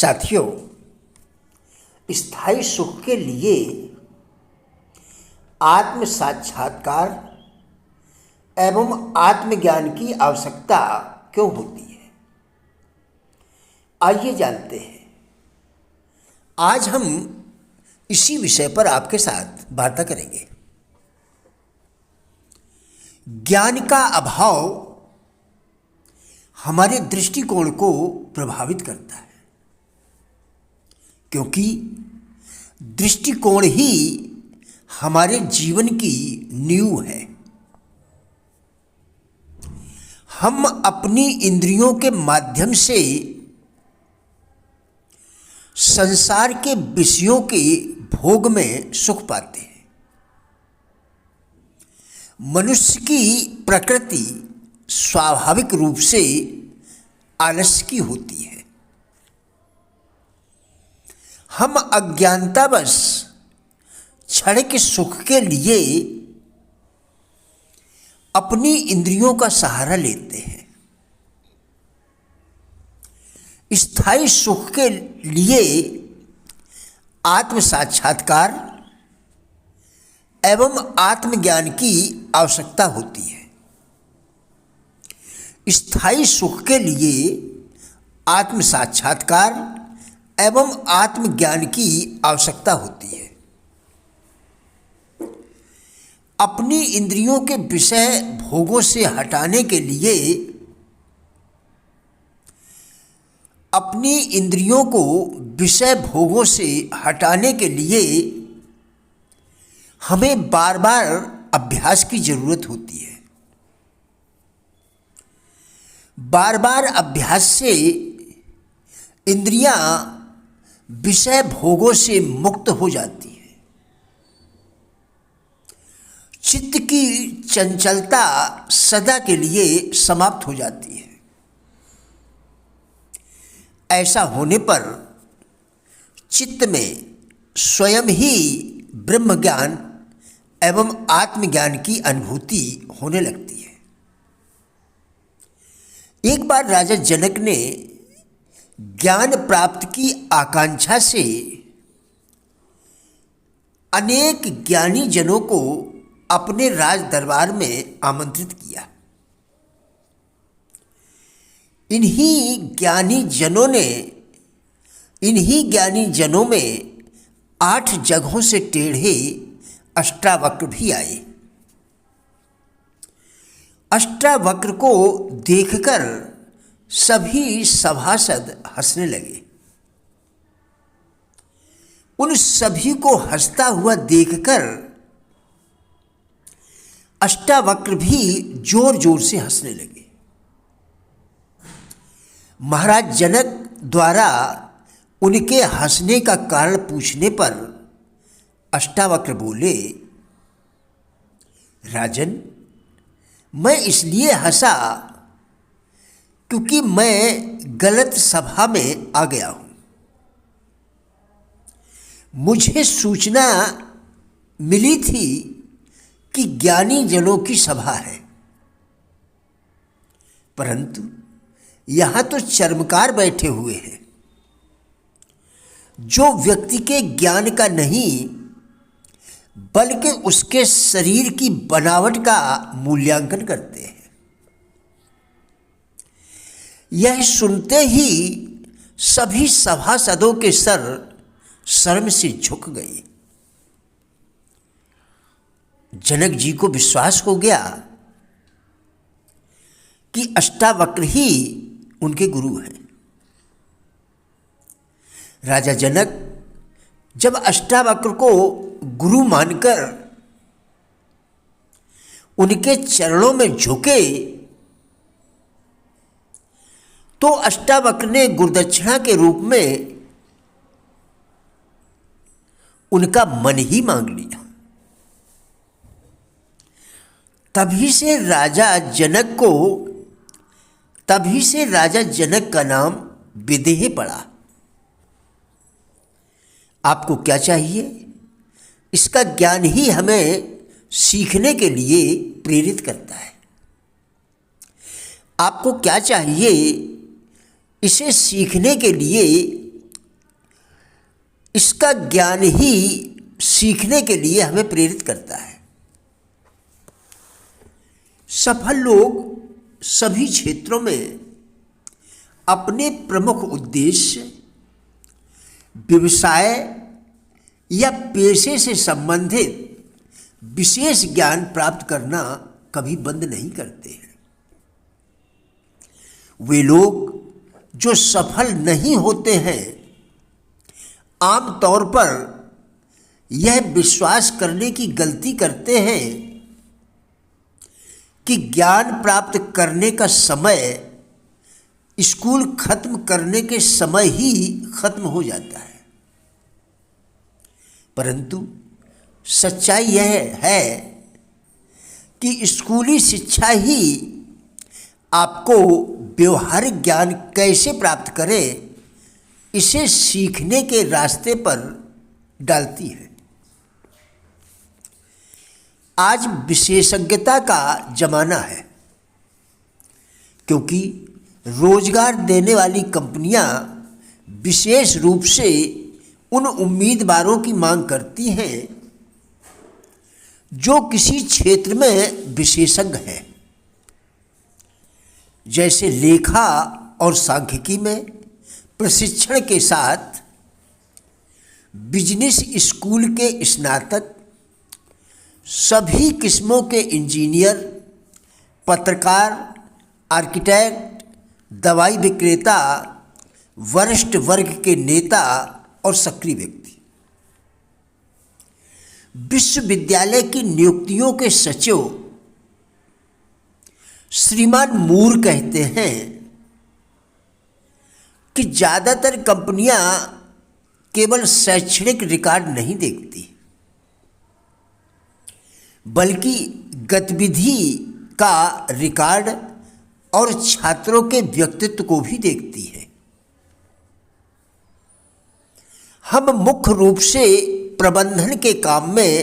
साथियों, स्थायी सुख के लिए आत्म साक्षात्कार एवं आत्मज्ञान की आवश्यकता क्यों होती है, आइए जानते हैं। आज हम इसी विषय पर आपके साथ वार्ता करेंगे। ज्ञान का अभाव हमारे दृष्टिकोण को प्रभावित करता है, क्योंकि दृष्टिकोण ही हमारे जीवन की नींव है। हम अपनी इंद्रियों के माध्यम से संसार के विषयों के भोग में सुख पाते हैं। मनुष्य की प्रकृति स्वाभाविक रूप से आलस्य की होती है। हम अज्ञानतावश क्षण के सुख के लिए अपनी इंद्रियों का सहारा लेते हैं। स्थायी सुख के लिए आत्म साक्षात्कार एवं आत्मज्ञान की आवश्यकता होती है। स्थायी सुख के लिए आत्म साक्षात्कार एवं आत्मज्ञान की आवश्यकता होती है। अपनी इंद्रियों के विषय भोगों से हटाने के लिए, अपनी इंद्रियों को विषय भोगों से हटाने के लिए हमें बार बार अभ्यास की जरूरत होती है। बार बार अभ्यास से इंद्रियां विषय भोगों से मुक्त हो जाती है। चित्त की चंचलता सदा के लिए समाप्त हो जाती है। ऐसा होने पर चित्त में स्वयं ही ब्रह्म ज्ञान एवं आत्मज्ञान की अनुभूति होने लगती है। एक बार राजा जनक ने ज्ञान प्राप्ति की आकांक्षा से अनेक ज्ञानी जनों को अपने राज दरबार में आमंत्रित किया। इन्हीं ज्ञानी जनों में 8 जगहों से टेढ़े अष्टावक्र भी आए। अष्टावक्र को देखकर सभी सभासद हंसने लगे। उन सभी को हंसता हुआ देखकर अष्टावक्र भी जोर जोर से हंसने लगे। महाराज जनक द्वारा उनके हंसने का कारण पूछने पर अष्टावक्र बोले, राजन, मैं इसलिए हंसा क्योंकि मैं गलत सभा में आ गया हूं। मुझे सूचना मिली थी कि ज्ञानी जनों की सभा है, परंतु यहां तो चर्मकार बैठे हुए हैं जो व्यक्ति के ज्ञान का नहीं बल्कि उसके शरीर की बनावट का मूल्यांकन करते हैं। यह सुनते ही सभी सभासदों के सर शर्म से झुक गए। जनक जी को विश्वास हो गया कि अष्टावक्र ही उनके गुरु हैं। राजा जनक जब अष्टावक्र को गुरु मानकर उनके चरणों में झुके तो अष्टावक्र ने गुरुदक्षिणा के रूप में उनका मन ही मांग लिया। तभी से राजा जनक का नाम विदेह पड़ा। आपको क्या चाहिए? इसका ज्ञान ही हमें सीखने के लिए प्रेरित करता है। आपको क्या चाहिए? इसे सीखने के लिए इसका ज्ञान ही सीखने के लिए हमें प्रेरित करता है। सफल लोग सभी क्षेत्रों में अपने प्रमुख उद्देश्य, व्यवसाय या पेशे से संबंधित विशेष ज्ञान प्राप्त करना कभी बंद नहीं करते हैं। वे लोग जो सफल नहीं होते हैं, आमतौर पर यह विश्वास करने की गलती करते हैं कि ज्ञान प्राप्त करने का समय स्कूल खत्म करने के समय ही खत्म हो जाता है। परंतु सच्चाई यह है कि स्कूली शिक्षा ही आपको व्यवहारिक ज्ञान कैसे प्राप्त करें, इसे सीखने के रास्ते पर डालती है। आज विशेषज्ञता का जमाना है, क्योंकि रोजगार देने वाली कंपनियां विशेष रूप से उन उम्मीदवारों की मांग करती हैं जो किसी क्षेत्र में विशेषज्ञ हैं। जैसे लेखा और सांख्यिकी में प्रशिक्षण के साथ बिजनेस स्कूल के स्नातक, सभी किस्मों के इंजीनियर, पत्रकार, आर्किटेक्ट, दवाई विक्रेता, वरिष्ठ वर्ग के नेता और सक्रिय व्यक्ति। विश्वविद्यालय की नियुक्तियों के सचिव श्रीमान मूर कहते हैं कि ज़्यादातर कंपनियां केवल शैक्षणिक रिकॉर्ड नहीं देखती, बल्कि गतिविधि का रिकॉर्ड और छात्रों के व्यक्तित्व को भी देखती है। हम मुख्य रूप से प्रबंधन के काम में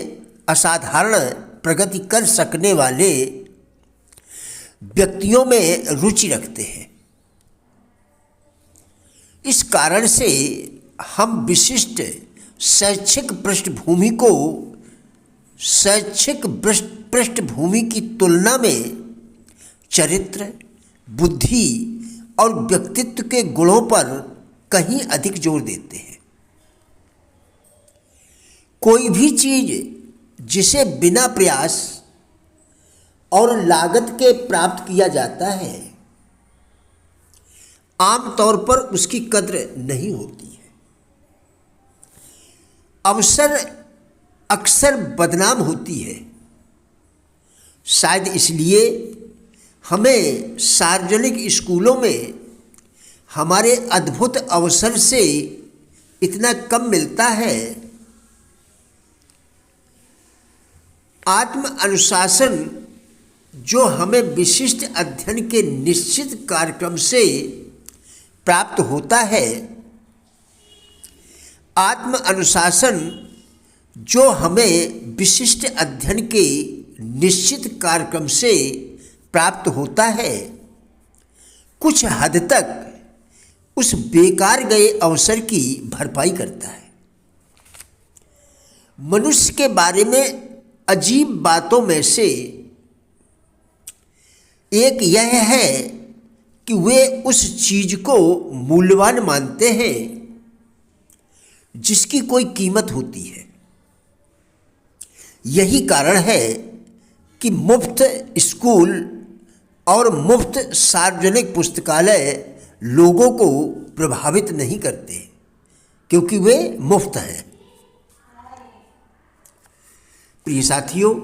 असाधारण प्रगति कर सकने वाले व्यक्तियों में रुचि रखते हैं। इस कारण से हम विशिष्ट शैक्षिक पृष्ठभूमि की तुलना में चरित्र, बुद्धि और व्यक्तित्व के गुणों पर कहीं अधिक जोर देते हैं। कोई भी चीज जिसे बिना प्रयास और लागत के प्राप्त किया जाता है, आमतौर पर उसकी कद्र नहीं होती है। अवसर अक्सर बदनाम होती है। शायद इसलिए हमें सार्वजनिक स्कूलों में हमारे अद्भुत अवसर से इतना कम मिलता है। आत्म अनुशासन जो हमें विशिष्ट अध्ययन के निश्चित कार्यक्रम से प्राप्त होता है, आत्म अनुशासन जो हमें विशिष्ट अध्ययन के निश्चित कार्यक्रम से प्राप्त होता है, कुछ हद तक उस बेकार गए अवसर की भरपाई करता है। मनुष्य के बारे में अजीब बातों में से एक यह है कि वे उस चीज को मूल्यवान मानते हैं जिसकी कोई कीमत होती है। यही कारण है कि मुफ्त स्कूल और मुफ्त सार्वजनिक पुस्तकालय लोगों को प्रभावित नहीं करते, क्योंकि वे मुफ्त हैं। प्रिय साथियों,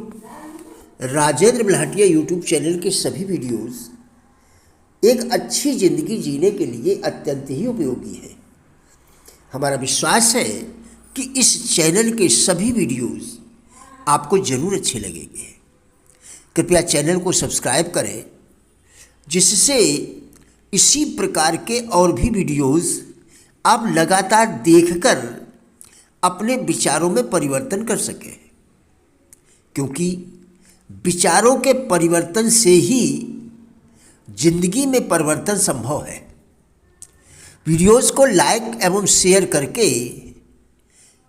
राजेंद्र बलहटिया यूट्यूब चैनल के सभी वीडियोस एक अच्छी ज़िंदगी जीने के लिए अत्यंत ही उपयोगी है। हमारा विश्वास है कि इस चैनल के सभी वीडियोस आपको ज़रूर अच्छे लगेंगे। कृपया चैनल को सब्सक्राइब करें, जिससे इसी प्रकार के और भी वीडियोस आप लगातार देखकर अपने विचारों में परिवर्तन कर सकें, क्योंकि विचारों के परिवर्तन से ही जिंदगी में परिवर्तन संभव है। वीडियोस को लाइक एवं शेयर करके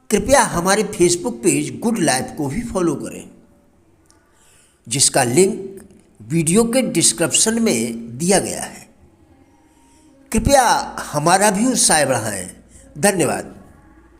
कृपया हमारे फेसबुक पेज गुड लाइफ को भी फॉलो करें, जिसका लिंक वीडियो के डिस्क्रिप्शन में दिया गया है। कृपया हमारा भी उत्साह बढ़ाएं। धन्यवाद।